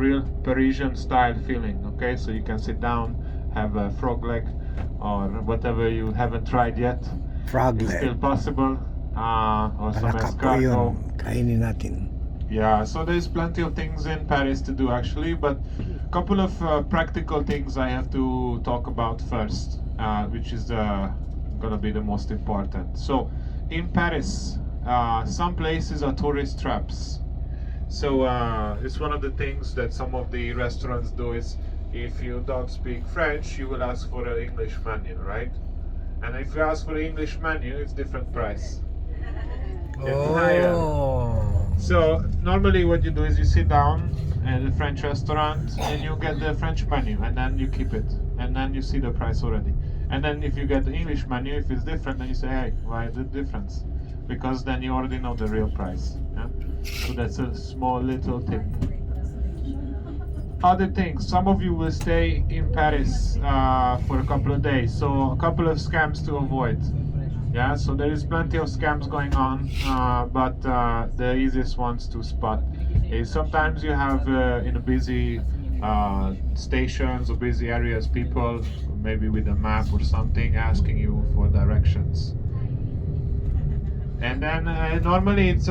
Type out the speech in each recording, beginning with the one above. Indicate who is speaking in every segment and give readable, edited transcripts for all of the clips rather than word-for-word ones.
Speaker 1: real Parisian style feeling. Okay, so you can sit down, have a frog leg, or whatever you haven't tried yet.
Speaker 2: Frog
Speaker 1: It's still
Speaker 2: leg.
Speaker 1: possible. Or some
Speaker 2: Palaka po
Speaker 1: escargot.
Speaker 2: yun. Kainin natin.
Speaker 1: Yeah, so there's plenty of things in Paris to do actually, but a couple of practical things I have to talk about first, which is gonna be the most important. So, in Paris, some places are tourist traps. So it's one of the things that some of the restaurants do is if you don't speak French, you will ask for an English menu, right? And if you ask for the English menu, it's different price. It's higher. So normally what you do is you sit down at a French restaurant and you get the French menu and then you keep it and then you see the price already. And then if you get the English menu, if it's different, then you say, hey, why the difference? Because then you already know the real price. Yeah? So that's a small little tip. Other things, some of you will stay in Paris for a couple of days, so a couple of scams to avoid. Yeah, so there is plenty of scams going on, but the easiest ones to spot is sometimes you have in a busy stations or busy areas people maybe with a map or something asking you for directions. And then normally it's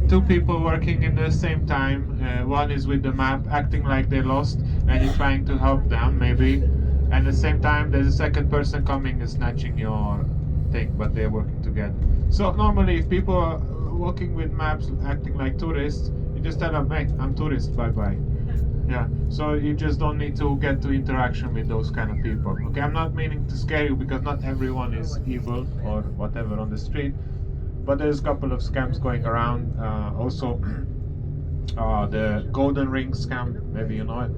Speaker 1: two people working in the same time. One is with the map acting like they're lost and you're trying to help them maybe. And at the same time there's a second person coming and snatching your thing, but they're working together. So normally if people are walking with maps acting like tourists, you just tell them, hey, I'm tourist, bye bye. Yeah, so you just don't need to get to interaction with those kind of people. Okay, I'm not meaning to scare you because not everyone is evil or whatever on the street, but there's a couple of scams going around. Also, the golden ring scam, maybe you know it.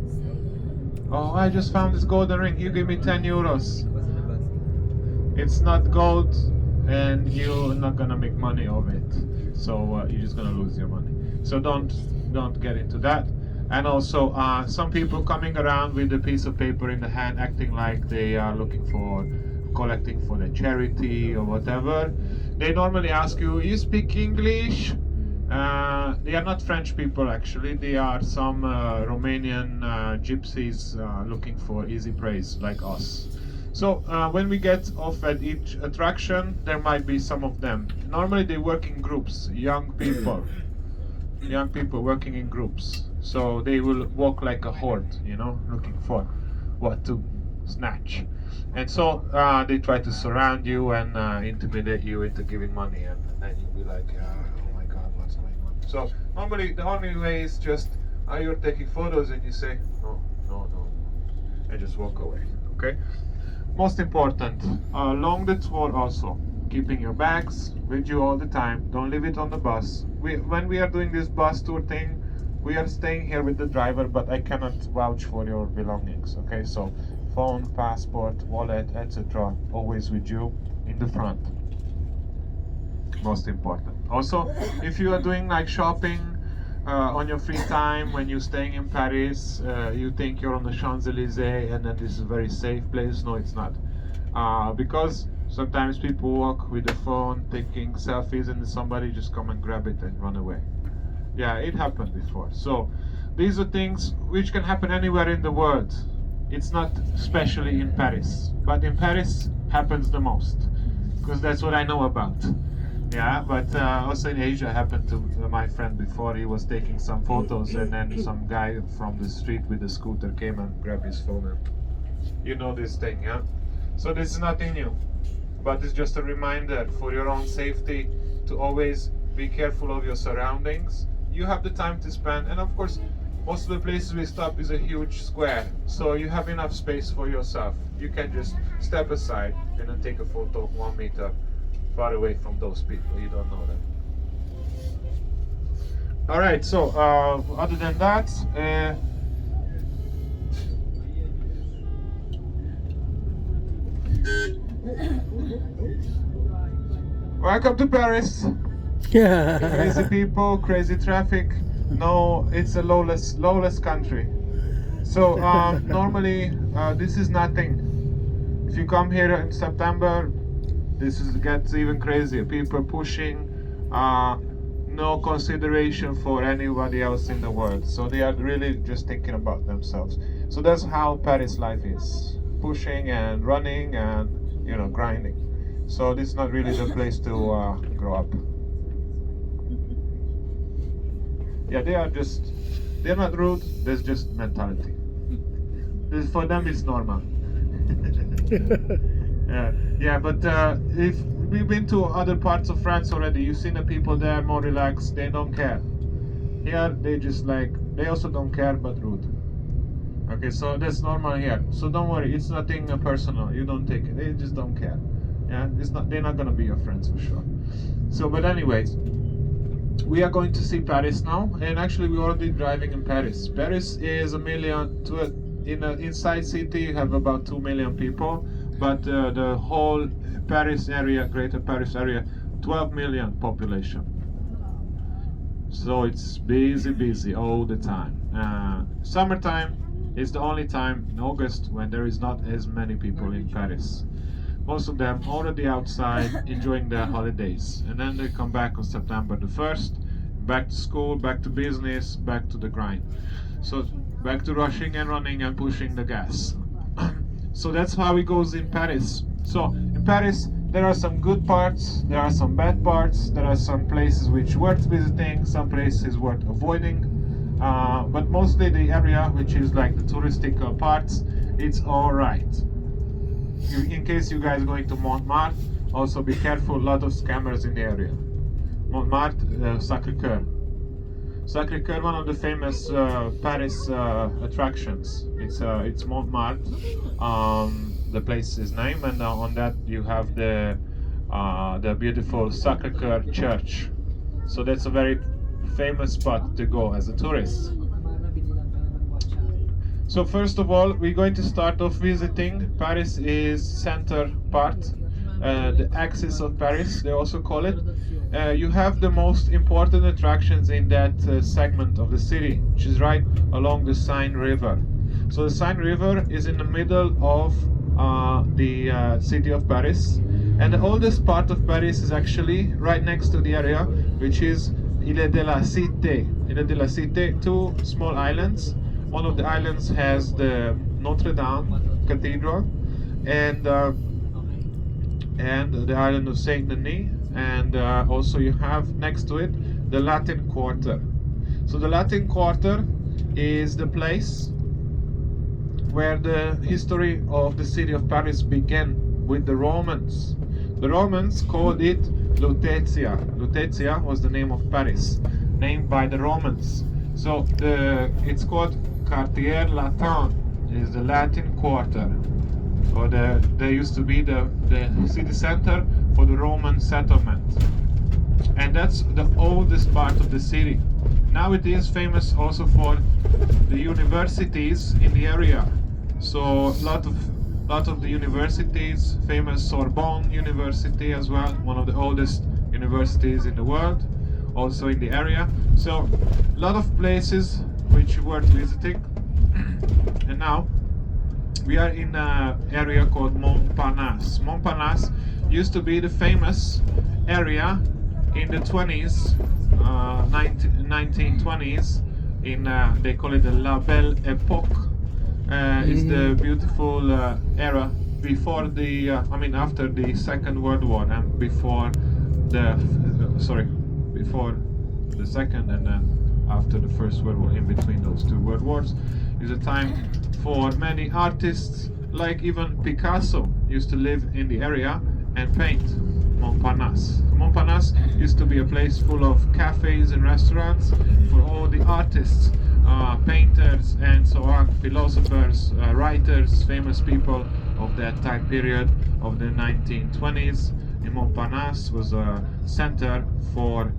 Speaker 1: Oh, I just found this golden ring, you give me 10 euros. It's not gold and you're not gonna make money of it. So you're just gonna lose your money. So don't get into that. And also some people coming around with a piece of paper in the hand acting like they are looking for collecting for the charity or whatever. They normally ask you speak English? They are not French people actually, they are some Romanian gypsies looking for easy praise like us. So when we get off at each attraction, there might be some of them. Normally they work in groups, young people working in groups. So they will walk like a horde, looking for what to snatch. And so they try to surround you and intimidate you into giving money, and then you'll be like, oh my god, what's going on? So normally the only way is just, you're taking photos and you say, no, and just walk away, okay? Most important, along the tour also, keeping your bags with you all the time. Don't leave it on the bus. When we are doing this bus tour thing, we are staying here with the driver, but I cannot vouch for your belongings, okay? So phone, passport, wallet, etc. always with you in the front. Most important. Also, if you are doing like shopping on your free time when you're staying in Paris, you think you're on the Champs-Élysées and then this is a very safe place. No, it's not. Because sometimes people walk with the phone taking selfies and somebody just come and grab it and run away. Yeah, it happened before. So these are things which can happen anywhere in the world. It's not especially in Paris, but in Paris happens the most because that's what I know about. Yeah, but also in Asia happened to my friend before. He was taking some photos and then some guy from the street with a scooter came and grabbed his phone and you know this thing, yeah? So this is nothing new, but it's just a reminder for your own safety to always be careful of your surroundings. You have the time to spend, and of course most of the places we stop is a huge square, so you have enough space for yourself. You can just step aside and then take a photo 1 meter far away from those people, you don't know them. Alright, so other than that, welcome to Paris. Crazy people, crazy traffic. No, it's a lawless country. So normally this is nothing. If you come here in September, gets even crazier. People pushing. no consideration for anybody else in the world. So they are really just thinking about themselves. So that's how Paris life is: pushing and running and grinding. So this is not really the place to grow up. Yeah, they're not rude. There's just mentality. For them, it's normal. Yeah, but if we've been to other parts of France already, you've seen the people there more relaxed. They don't care. Here, they also don't care, but rude. Okay, so that's normal here. So don't worry, it's nothing personal. You don't take it. They just don't care. Yeah, it's not. They're not gonna be your friends for sure. So, but anyways, we are going to see Paris now, and actually we're already driving in Paris. Paris is inside city you have about 2 million people, but the whole Paris area, Greater Paris area, 12 million population. So it's busy all the time. Summertime is the only time in August when there is not as many people in Paris. Most of them already outside enjoying their holidays, and then they come back on September the 1st, back to school, back to business, back to the grind. So back to rushing and running and pushing the gas. So that's how it goes in Paris. So in Paris there are some good parts, there are some bad parts, there are some places which worth visiting, some places worth avoiding, but mostly the area which is like the touristic parts, it's alright. In case you guys are going to Montmartre, also be careful, a lot of scammers in the area. Montmartre, Sacré-Cœur. Sacré-Cœur, one of the famous Paris attractions. It's Montmartre, the place's name, and on that you have the beautiful Sacré-Cœur church. So that's a very famous spot to go as a tourist. So first of all, we're going to start off visiting. Paris is center part, the axis of Paris, they also call it. You have the most important attractions in that segment of the city, which is right along the Seine River. So the Seine River is in the middle of the city of Paris, and the oldest part of Paris is actually right next to the area, which is Île de la Cité. Île de la Cité, two small islands. One of the islands has the Notre Dame Cathedral, and the island of Saint Denis, and also you have next to it the Latin Quarter. So the Latin Quarter is the place where the history of the city of Paris began with the Romans. The Romans called it Lutetia. Lutetia was the name of Paris, named by the Romans. So it's called Quartier Latin, is the Latin Quarter. Or there used to be the city center for the Roman settlement. And that's the oldest part of the city. Now it is famous also for the universities in the area. So a lot of the universities, famous Sorbonne University as well, one of the oldest universities in the world, also in the area. So a lot of places which worth visiting. And now we are in an area called Montparnasse. Montparnasse used to be the famous area in the 20s, 1920s. They call it the La Belle Époque. It's the beautiful era before after the Second World War and before the Second and then after the First World War. In between those two world wars is a time for many artists, like even Picasso used to live in the area and paint. Montparnasse. Montparnasse used to be a place full of cafes and restaurants for all the artists, painters and so on, philosophers, writers, famous people of that time period of the 1920s. And Montparnasse was a center for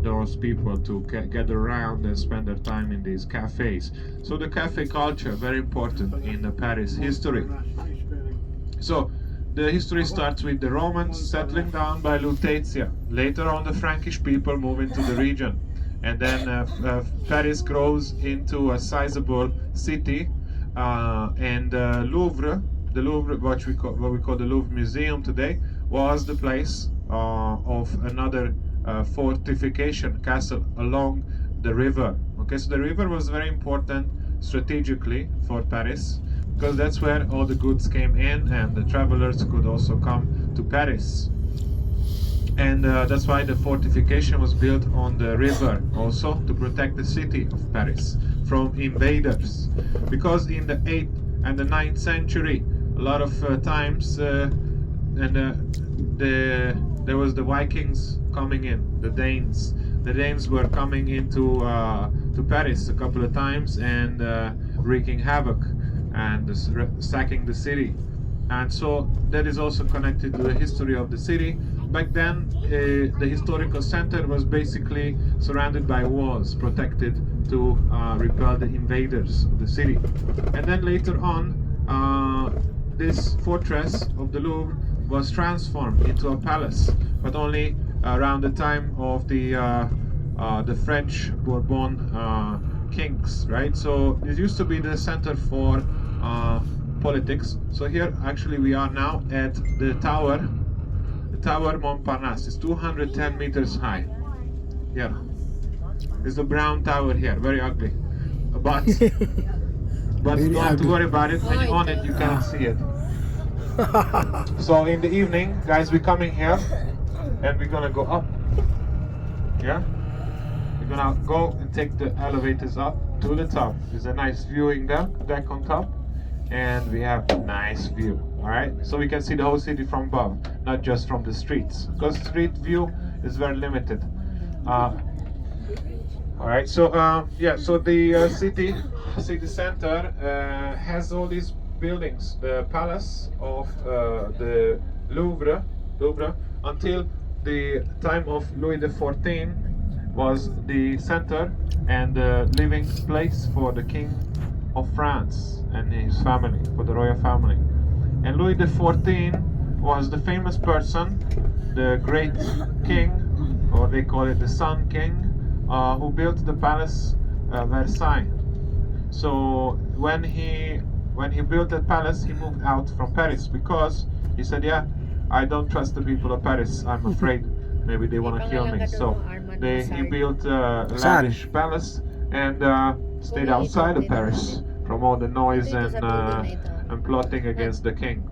Speaker 1: those people to gather around and spend their time in these cafes. So the cafe culture, very important in the Paris history. So the history starts with the Romans settling down by Lutetia. Later on, the Frankish people move into the region, and then Paris grows into a sizable city. And Louvre, what we call the Louvre Museum today, was the place of another fortification castle along the river. Okay, so the river was very important strategically for Paris, because that's where all the goods came in and the travelers could also come to Paris. And that's why the fortification was built on the river, also to protect the city of Paris from invaders. Because in the 8th and the 9th century, a lot of times there was the Vikings coming in, the Danes. The Danes were coming into to Paris a couple of times and wreaking havoc and sacking the city. And so that is also connected to the history of the city. Back then, the historical center was basically surrounded by walls, protected to repel the invaders of the city. And then later on, this fortress of the Louvre was transformed into a palace, but only around the time of the French Bourbon kings, right? So it used to be the center for politics. So here actually we are now at the tower Montparnasse. Is 210 meters high. Yeah, it's the brown tower here, very ugly, but don't have to worry about it. When you're on it, you cannot see it. So in the evening, guys, we're coming here and we're gonna go up. Yeah, we're gonna go and take the elevators up to the top. There's a nice viewing deck on top, and we have a nice view. All right, so we can see the whole city from above, not just from the streets, because street view is very limited. All right, so yeah, so the city center has all these buildings. The palace of the Louvre, until the time of Louis XIV, was the center and the living place for the King of France and his family, for the royal family. And Louis XIV was the famous person, the great king, or they call it the Sun King, who built the palace Versailles. So when he built that palace, he moved out from Paris because he said, "Yeah, I don't trust the people of Paris. I'm afraid maybe they want to kill me." So he built a lavish palace and stayed outside of Paris from all the noise and plotting against the king.